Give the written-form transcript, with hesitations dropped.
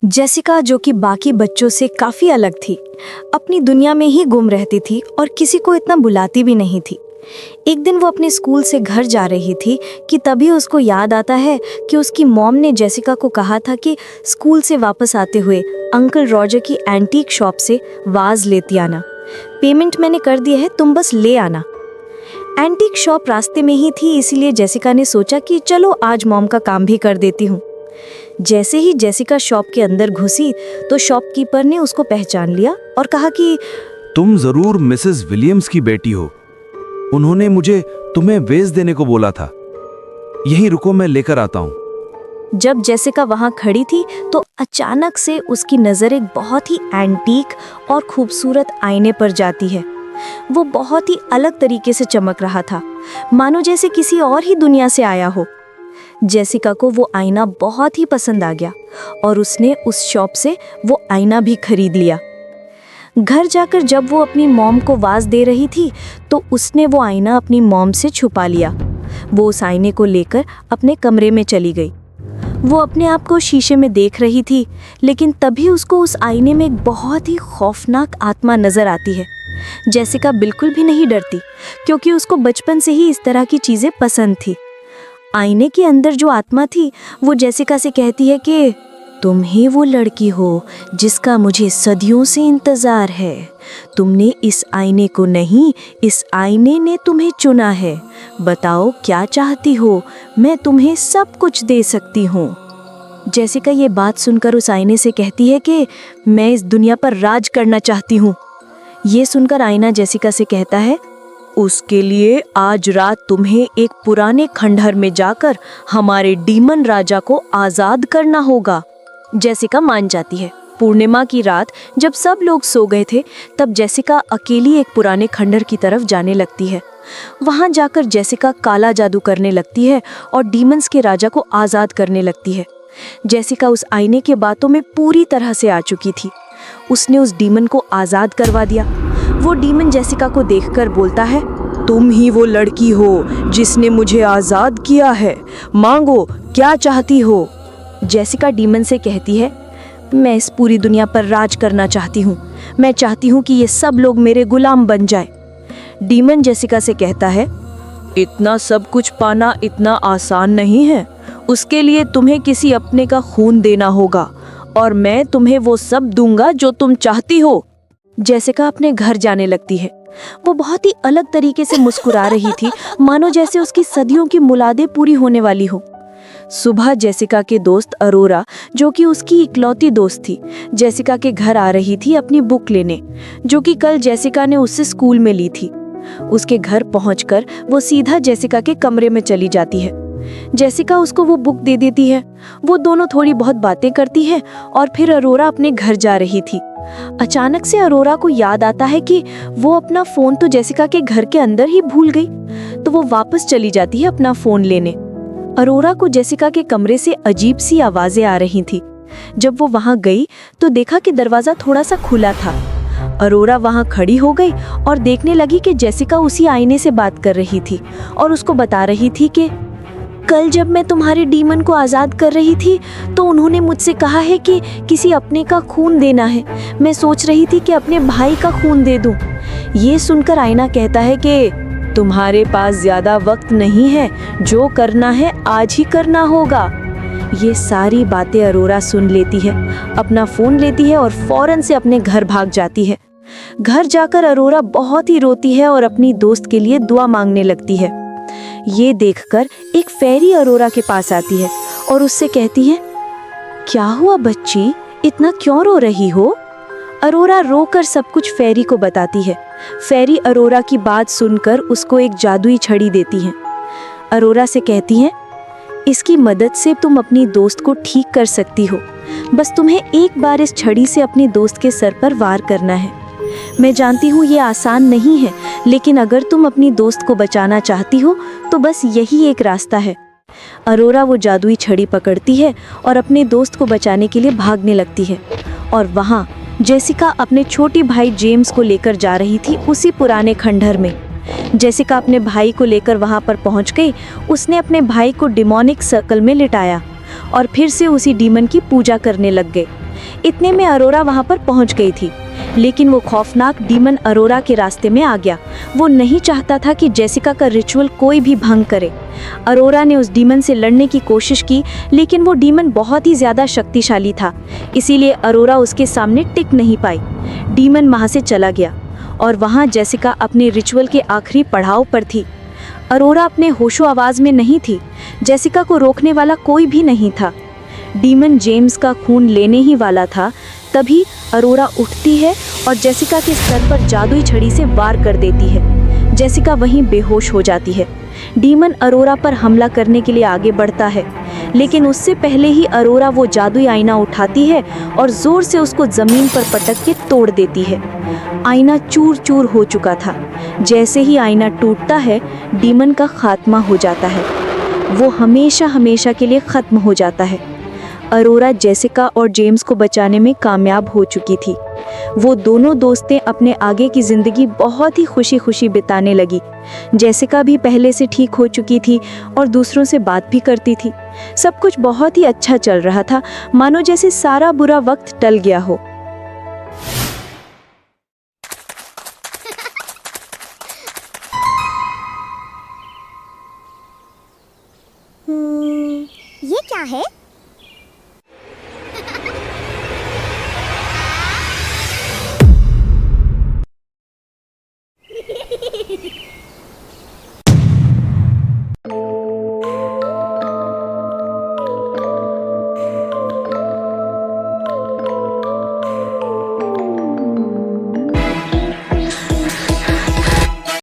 Jessica, जो कि बाकी बच्चों से काफी अलग थी, अपनी दुनिया में ही गुम रहती थी और किसी को इतना बुलाती भी नहीं थी। एक दिन वो अपने स्कूल से घर जा रही थी कि तभी उसको याद आता है कि उसकी मॉम ने जेसिका को कहा था कि स्कूल से वापस आते हुए अंकल रॉजर की एंटीक शॉप से वाज लेती आना। पेमेंट मैंने कर दी है, तुम बस ले आना। एंटीक शॉप रास्ते में ही थी, इसीलिए जेसिका ने सोचा कि चलो आज मॉम का काम भी कर देती हूँ। जैसे ही जेसिका शॉप के अंदर घुसी तो शॉपकीपर ने उसको पहचान लिया और कहा कि तुम जरूर मिसेस विलियम्स की बेटी हो। उन्होंने मुझे तुम्हें वेज देने को बोला था। यहीं रुको, मैं लेकर आता हूँ। जब जेसिका वहां खड़ी थी तो अचानक से उसकी नजर एक बहुत ही एंटीक और खूबसूरत आईने पर जाती है। वो बहुत ही अलग तरीके से चमक रहा था, मानो जैसे किसी और ही दुनिया से आया हो। जेसिका को वो आईना बहुत ही पसंद आ गया और उसने उस शॉप से वो आईना भी खरीद लिया। घर जाकर जब वो अपनी मॉम को वाज दे रही थी तो उसने वो आईना अपनी मॉम से छुपा लिया। वो उस आईने को लेकर अपने कमरे में चली गई। वो अपने आप को शीशे में देख रही थी, लेकिन तभी उसको उस आईने में एक बहुत ही खौफनाक आत्मा नजर आती है। जेसिका बिल्कुल भी नहीं डरती, क्योंकि उसको बचपन से ही इस तरह की चीजें पसंद थी। आईने के अंदर जो आत्मा थी वो जेसिका से कहती है कि तुम ही वो लड़की हो जिसका मुझे सदियों से इंतजार है। तुमने इस आईने को नहीं, इस आईने ने तुम्हें चुना है। बताओ क्या चाहती हो, मैं तुम्हें सब कुछ दे सकती हूँ। जेसिका ये बात सुनकर उस आईने से कहती है कि मैं इस दुनिया पर राज करना चाहती हूँ। ये सुनकर आईना जेसिका से कहता है, उसके लिए आज रात तुम्हें एक पुराने खंडहर में जाकर हमारे डीमन राजा को आजाद करना होगा। जेसिका मान जाती है। पूर्णिमा की रात जब सब लोग सो गए थे, तब जेसिका अकेली एक पुराने खंडहर की तरफ जाने लगती है। वहां जाकर जेसिका काला जादू करने लगती है और डीमंस के राजा को आजाद करने लगती है। जेसिका उस आईने के बातों में पूरी तरह से आ चुकी थी। उसने उस डीमन को आजाद करवा दिया। वो डीमन जेसिका को देखकर बोलता है, तुम ही वो लड़की हो जिसने मुझे आजाद किया है। मांगो, क्या चाहती हो। जेसिका डीमन से कहती है, मैं इस पूरी दुनिया पर राज करना चाहती हूँ। मैं चाहती हूँ कि ये सब लोग मेरे गुलाम बन जाए। डीमन जेसिका से कहता है, इतना सब कुछ पाना इतना आसान नहीं है। उसके लिए तुम्हें किसी अपने का खून देना होगा और मैं तुम्हें वो सब दूंगा जो तुम चाहती हो। जेसिका अपने घर जाने लगती है। वो बहुत ही अलग तरीके से मुस्कुरा रही थी, मानो जैसे उसकी सदियों की मुरादें पूरी होने वाली हो। सुबह जेसिका के दोस्त अरोरा, जो कि उसकी इकलौती दोस्त थी, जेसिका के घर आ रही थी अपनी बुक लेने, जो कि कल जेसिका ने उससे स्कूल में ली थी। उसके घर पहुंचकर वो सीधा जेसिका के कमरे में चली जाती है। जेसिका उसको वो बुक दे देती है। वो दोनों थोड़ी बहुत बातें करती है और फिर अरोरा अपने घर जा रही थी। अचानक से अरोरा को याद आता है कि वो अपना फोन तो जेसिका के घर के अंदर ही भूल गई, तो वो वापस चली जाती है अपना फोन लेने। अरोरा को जेसिका के कमरे से अजीब सी आवाजें आ रही थी। जब वो वहां गई तो देखा कि दरवाजा थोड़ा सा खुला था। अरोरा वहां खड़ी हो गई और देखने लगी कि जेसिका उसी आईने से बात कर रही थी और उसको बता रही थी कि कल जब मैं तुम्हारे डीमन को आजाद कर रही थी तो उन्होंने मुझसे कहा है कि किसी अपने का खून देना है। मैं सोच रही थी कि अपने भाई का खून दे दूं। ये सुनकर आईना कहता है कि तुम्हारे पास ज्यादा वक्त नहीं है, जो करना है आज ही करना होगा। ये सारी बातें अरोरा सुन लेती है, अपना फोन लेती है और फौरन से अपने घर भाग जाती है। घर जाकर अरोरा बहुत ही रोती है और अपनी दोस्त के लिए दुआ मांगने लगती है। ये देखकर एक फेरी अरोरा के पास आती है और उससे कहती है, क्या हुआ बच्ची, इतना क्यों रो रही हो। अरोरा रोकर सब कुछ फेरी को बताती है। फेरी अरोरा की बात सुनकर उसको एक जादुई छड़ी देती है। अरोरा से कहती है, इसकी मदद से तुम अपनी दोस्त को ठीक कर सकती हो। बस तुम्हें एक बार इस छड़ी से अपनी दोस्त के सर पर वार करना है। मैं जानती हूँ ये आसान नहीं है, लेकिन अगर तुम अपनी दोस्त को बचाना चाहती हो तो बस यही एक रास्ता है। अरोरा वो जादुई छड़ी पकड़ती है और अपने दोस्त को बचाने के लिए भागने लगती है और वहाँ जेसिका अपने छोटी भाई जेम्स को लेकर जा रही थी उसी पुराने खंडहर में। जेसिका अपने भाई को लेकर वहां पर पहुंच गई। उसने अपने भाई को डिमोनिक सर्कल में लिटाया और फिर से उसी डीमन की पूजा करने लग गए। इतने में अरोरा वहां पर पहुंच गई थी, लेकिन वो खौफनाक डीमन अरोरा के रास्ते में आ गया। वो नहीं चाहता था कि जेसिका का रिचुअल कोई भी भंग करे। अरोरा ने उस डीमन से लड़ने की कोशिश की, लेकिन वो डीमन बहुत ही ज्यादा शक्तिशाली था, इसीलिए अरोरा उसके सामने टिक नहीं पाई। डीमन वहां से चला गया और वहां जेसिका अपने रिचुअल के आखिरी पड़ाव पर थी। अरोरा अपने होशो आवाज में नहीं थी। जेसिका को रोकने वाला कोई भी नहीं था। डीमन जेम्स का खून लेने ही वाला था, तभी अरोरा उठती है और जेसिका के सर पर जादुई छड़ी से वार कर देती है। जेसिका वहीं बेहोश हो जाती है। डीमन अरोरा पर हमला करने के लिए आगे बढ़ता है, लेकिन उससे पहले ही अरोरा वो जादुई आईना उठाती है और जोर से उसको जमीन पर पटक के तोड़ देती है। आईना चूर चूर हो चुका था। जैसे ही आईना टूटता है, डीमन का खात्मा हो जाता है। वो हमेशा हमेशा के लिए खत्म हो जाता है। अरोरा जेसिका और जेम्स को बचाने में कामयाब हो चुकी थी। वो दोनों दोस्तें अपने आगे की जिंदगी बहुत ही खुशी खुशी बिताने लगी। जेसिका भी पहले से ठीक हो चुकी थी और दूसरों से बात भी करती थी। सब कुछ बहुत ही अच्छा चल रहा था, मानो जैसे सारा बुरा वक्त टल गया हो।